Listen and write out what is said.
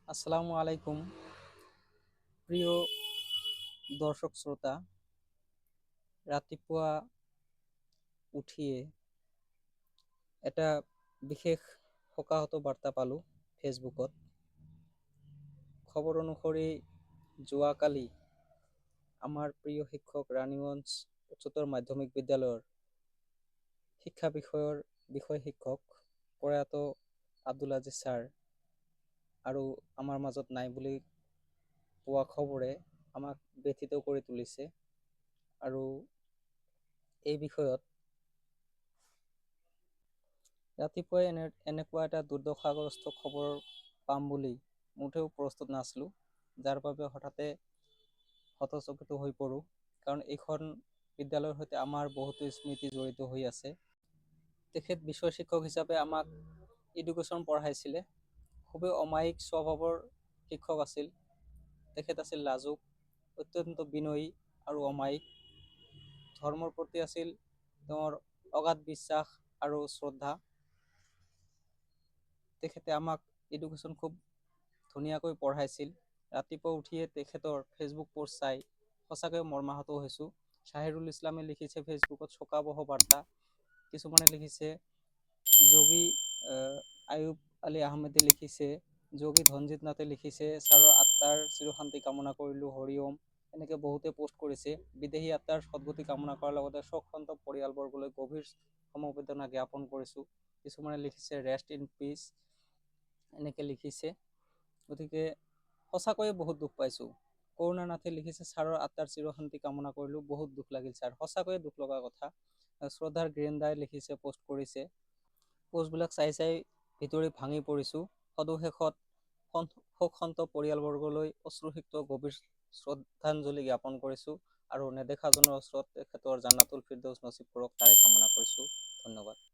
আসসালামু আলাইকুম প্ৰিয় দৰ্শক শ্ৰোতা। ৰাতিপুৱা উঠিয়ে এটা বিশেষ শোকাহত বাৰ্তা পালোঁ ফেচবুকত। খবৰ অনুসৰি যোৱাকালি আমাৰ প্ৰিয় শিক্ষক ৰাণীগঞ্জ উচ্চতৰ মাধ্যমিক বিদ্যালয়ৰ শিক্ষা বিষয় শিক্ষক প্ৰয়াত আব্দুল আজিজ ছাৰ আৰু আমাৰ মাজত নাই বুলি পোৱা খবৰে আমাক ব্যথিত কৰি তুলিছে। আৰু এই বিষয়ত ৰাতিপুৱাই এনেকুৱা এটা দুৰ্দশাগ্ৰস্ত খবৰ পাম বুলি মুঠেও প্ৰস্তুত নাছিলোঁ, যাৰ বাবে হঠাতে হতচকিত হৈ পৰোঁ। কাৰণ এইখন বিদ্যালয়ৰ সৈতে আমাৰ বহুতো স্মৃতি জড়িত হৈ আছে। তেখেত বিষয় শিক্ষক হিচাপে আমাক এডুকেশ্যন পঢ়াইছিলে। খুবেই অমায়িক স্বভাৱৰ শিক্ষক আছিল। তেখেত আছিল লাজুক, অত্যন্ত বিনয়ী আৰু অমায়িক। ধৰ্মৰ প্ৰতি আছিল তেওঁৰ অগাধ বিশ্বাস আৰু শ্ৰদ্ধা। তেখেতে আমাক এডুকেশ্যন খুব ধুনীয়াকৈ পঢ়াইছিল। ৰাতিপুৱা উঠিয়ে তেখেতৰ ফেচবুক পোষ্ট চাই সঁচাকৈ মৰ্মাহত হৈছোঁ। শ্বাহিৰুল ইছলামে লিখিছে ফেচবুকত শোকাবহ বাৰ্তা। কিছুমানে লিখিছে যোগী আয়ুব আলী আহমেদে লিখিছে, যোগী ধনজিৎ নাথে লিখিছে ছাৰৰ আত্মাৰ চিৰশান্তি কামনা কৰিলোঁ, হৰি ওম। এনেকৈ বহুতে পোষ্ট কৰিছে। বিদেহী আত্মাৰ সদ্গতি কামনা কৰাৰ লগতে শোকসন্তপ্ত পৰিয়ালবৰ্গলৈ গভীৰ সমবেদনা জ্ঞাপন কৰিছোঁ। কিছুমানে লিখিছে ৰেষ্ট ইন পিচ, এনেকৈ লিখিছে। গতিকে সঁচাকৈয়ে বহুত দুখ পাইছোঁ। কৰুণা নাথে লিখিছে ছাৰৰ আত্মাৰ চিৰশান্তি কামনা কৰিলোঁ, বহুত দুখ লাগিল ছাৰ। সঁচাকৈয়ে দুখ লগা কথা। শ্ৰদ্ধাৰ গিৰেন্দাই লিখিছে, পোষ্ট কৰিছে। পোষ্টবিলাক চাই ভিতৰি ভাঙি পৰিছোঁ। সদুশেষত শোকসন্তপ্ত পৰিয়ালবৰ্গলৈ অশ্ৰুসিক্ত গভীৰ শ্ৰদ্ধাঞ্জলি জ্ঞাপন কৰিছোঁ আৰু নেদেখাজনৰ ওচৰত তেখেতৰ জান্নাতুল ফিৰদৌছ নচিব কৰক তাৰে কামনা কৰিছোঁ। ধন্যবাদ।